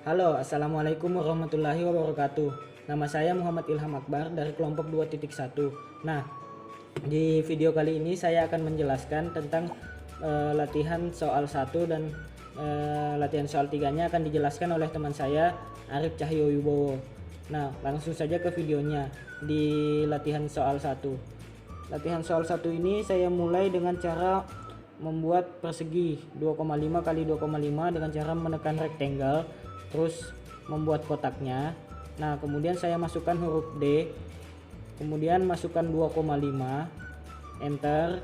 Halo, Assalamualaikum warahmatullahi wabarakatuh. Nama saya Muhammad Ilham Akbar dari kelompok 2.1. Nah, di video kali ini saya akan menjelaskan tentang latihan soal 1 dan latihan soal 3-nya akan dijelaskan oleh teman saya Arif Cahyowibowo. Nah, langsung saja ke videonya. Di latihan soal 1. Latihan soal 1 ini saya mulai dengan cara membuat persegi 2,5 kali 2,5 dengan cara menekan rectangle, terus membuat kotaknya. Nah, kemudian saya masukkan huruf D, kemudian masukkan 2,5, enter,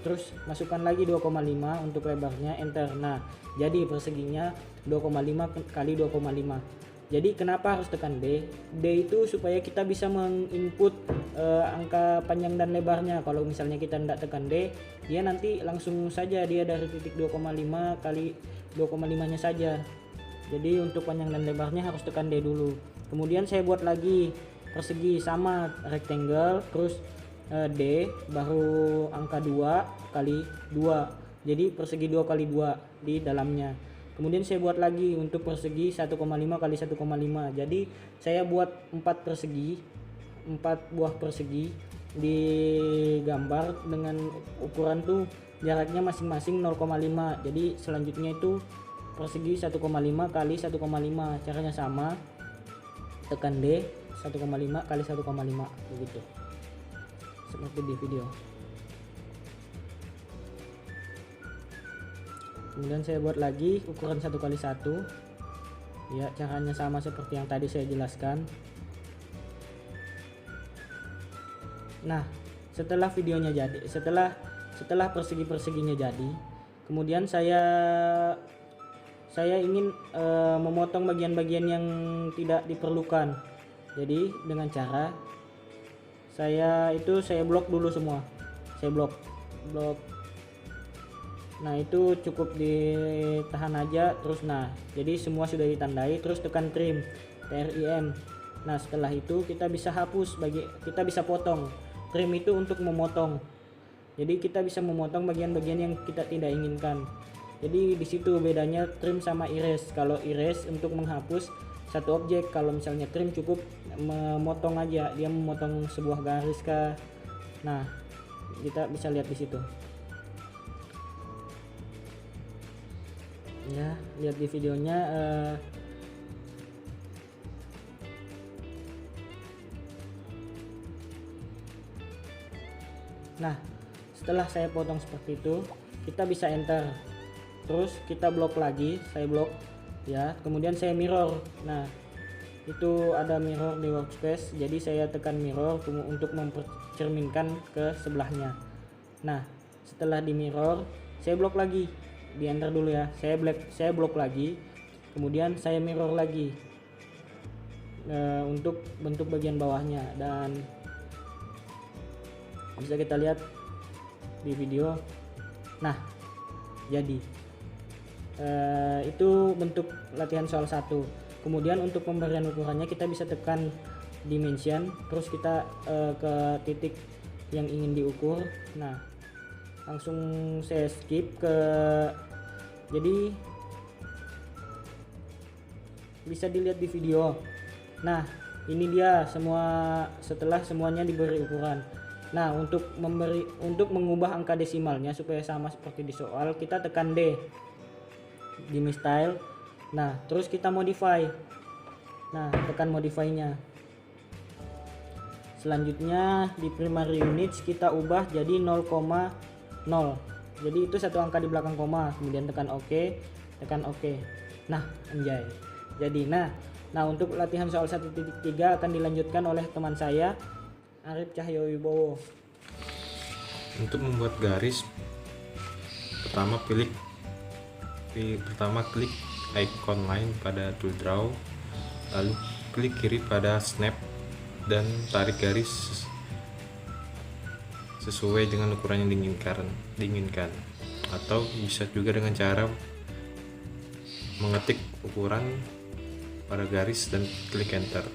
terus masukkan lagi 2,5 untuk lebarnya, enter. Nah, jadi perseginya 2,5 kali 2,5. Jadi kenapa harus tekan D? D itu supaya kita bisa menginput angka panjang dan lebarnya. Kalau misalnya kita tidak tekan D, dia nanti langsung saja dia dari titik 2,5 kali 2,5 nya saja. Jadi untuk panjang dan lebarnya harus tekan D dulu. Kemudian saya buat lagi persegi sama rectangle, terus D baru angka 2 kali 2. Jadi persegi 2 kali 2 di dalamnya. Kemudian saya buat lagi untuk persegi 1,5 kali 1,5. Jadi saya buat 4 persegi, 4 buah persegi di gambar dengan ukuran tuh jaraknya masing-masing 0,5. Jadi selanjutnya itu persegi 1,5 kali 1,5. Caranya sama. Tekan D 1,5 kali 1,5 begitu. Seperti di video. Kemudian saya buat lagi ukuran 1 kali 1. Ya, caranya sama seperti yang tadi saya jelaskan. Nah, setelah videonya jadi, setelah persegi-perseginya jadi, kemudian saya ingin memotong bagian-bagian yang tidak diperlukan. Jadi dengan cara saya blok dulu semua. Saya blok. Nah, itu cukup ditahan aja terus. Nah, jadi semua sudah ditandai, terus tekan trim, TRIM. Nah, setelah itu kita bisa hapus, kita bisa potong. Trim itu untuk memotong. Jadi kita bisa memotong bagian-bagian yang kita tidak inginkan. Jadi di situ bedanya trim sama erase. Kalau erase untuk menghapus satu objek, kalau misalnya trim cukup memotong aja, dia memotong sebuah garis kah. Nah, kita bisa lihat di situ. Ya, lihat di videonya. Nah, setelah saya potong seperti itu, kita bisa enter, terus kita blok lagi. Saya blok ya, kemudian saya mirror. Nah, itu ada mirror di workspace, jadi saya tekan mirror untuk mempercerminkan ke sebelahnya. Nah, setelah di mirror, saya blok lagi, di enter dulu ya. Saya blok lagi, kemudian saya mirror lagi untuk bentuk bagian bawahnya, dan bisa kita lihat di video. Nah, jadi itu bentuk latihan soal 1. Kemudian untuk pemberian ukurannya kita bisa tekan dimension, terus kita ke titik yang ingin diukur. Nah, langsung saya skip ke, jadi bisa dilihat di video. Nah, ini dia setelah semuanya diberi ukuran. Nah, untuk mengubah angka desimalnya supaya sama seperti di soal, kita tekan D di style. Nah, terus kita modify. Nah, tekan modify-nya. Selanjutnya di primary units kita ubah jadi 0,0. Jadi itu satu angka di belakang koma. Kemudian tekan OK, tekan OK. Nah, anjay. Jadi nah untuk latihan soal 1.3 akan dilanjutkan oleh teman saya Arif Cahyowibowo. Untuk membuat garis, pertama klik icon line pada tool draw, lalu klik kiri pada snap dan tarik garis sesuai dengan ukuran yang diinginkan, atau bisa juga dengan cara mengetik ukuran pada garis dan klik enter.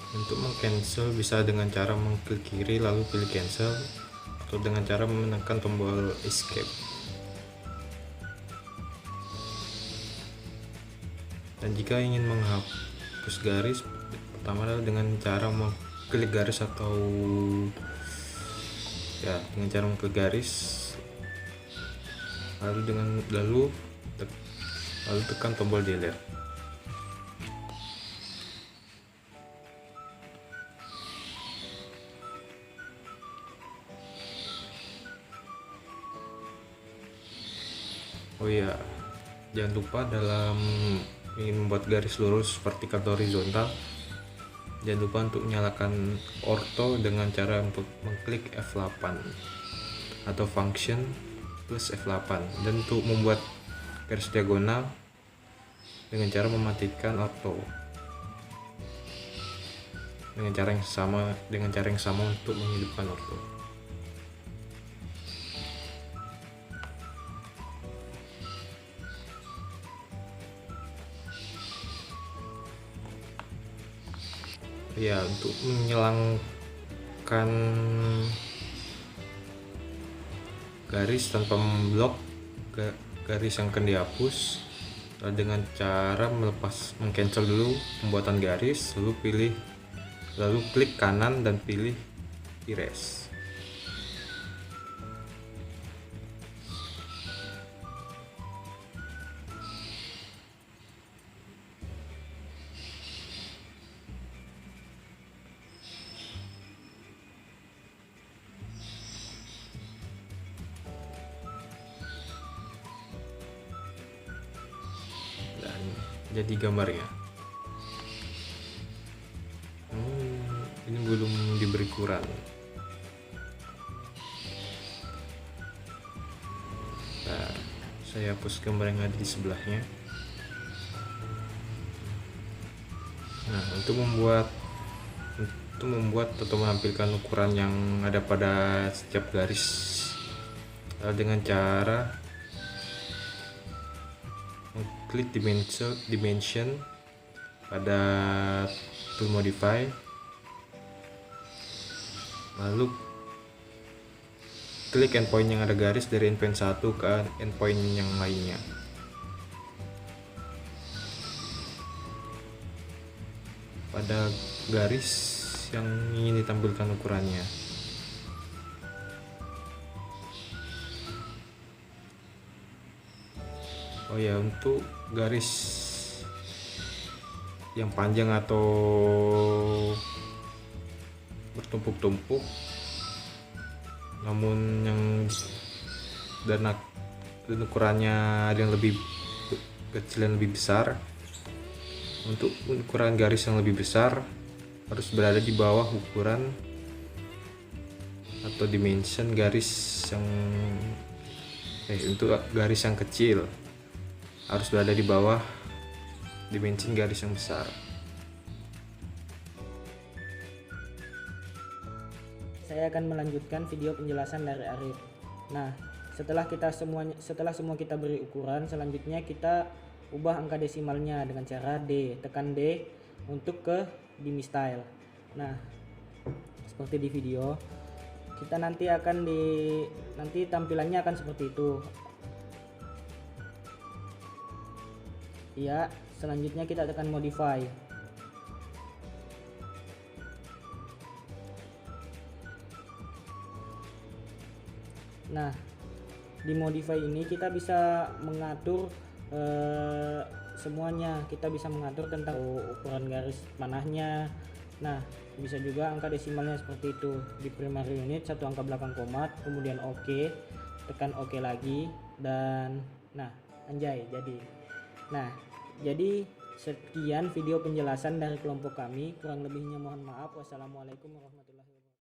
Untuk meng-cancel bisa dengan cara mengklik kiri lalu pilih cancel, atau dengan cara menekan tombol escape. Dan jika ingin menghapus garis, pertama adalah dengan cara mengklik garis atau dengan cara mengklik garis lalu tekan tombol delete. Oh iya, jangan lupa dalam ingin membuat garis lurus vertikal atau horizontal, jangan lupa untuk menyalakan ortho dengan cara untuk mengklik F8 atau function plus F8, dan untuk membuat garis diagonal dengan cara mematikan ortho dengan cara yang sama untuk menghidupkan ortho. Ya, untuk menghilangkan garis tanpa memblok garis yang akan dihapus dengan cara meng-cancel dulu pembuatan garis, lalu klik kanan dan pilih erase. Jadi gambarnya ini belum diberi ukuran. Nah, saya hapus gambar yang ada di sebelahnya. Nah, untuk membuat atau menampilkan ukuran yang ada pada setiap garis dengan cara klik dimension pada tool modify, lalu klik endpoint yang ada garis dari endpoint 1 ke endpoint yang lainnya. Pada garis yang ingin ditampilkan ukurannya. Oh ya, untuk garis yang panjang atau bertumpuk-tumpuk namun dan ukurannya ada yang lebih kecil dan lebih besar, untuk ukuran garis yang lebih besar harus berada di bawah ukuran atau dimension garis yang untuk garis yang kecil harus berada di bawah dimensi garis yang besar. Saya akan melanjutkan video penjelasan dari Arif. Nah, setelah semua kita beri ukuran, selanjutnya kita ubah angka desimalnya dengan cara D. Tekan D untuk ke Dimi Style. Nah, seperti di video, kita nanti tampilannya akan seperti itu. Ya, selanjutnya kita tekan modify. Nah, di modify ini kita bisa mengatur semuanya. Kita bisa mengatur tentang ukuran garis panahnya. Nah, bisa juga angka desimalnya seperti itu. Di primary unit 1 angka belakang komat, kemudian OK, tekan OK lagi, dan nah, anjay jadi. Nah, jadi sekian video penjelasan dari kelompok kami. Kurang lebihnya mohon maaf. Wassalamualaikum warahmatullahi wabarakatuh.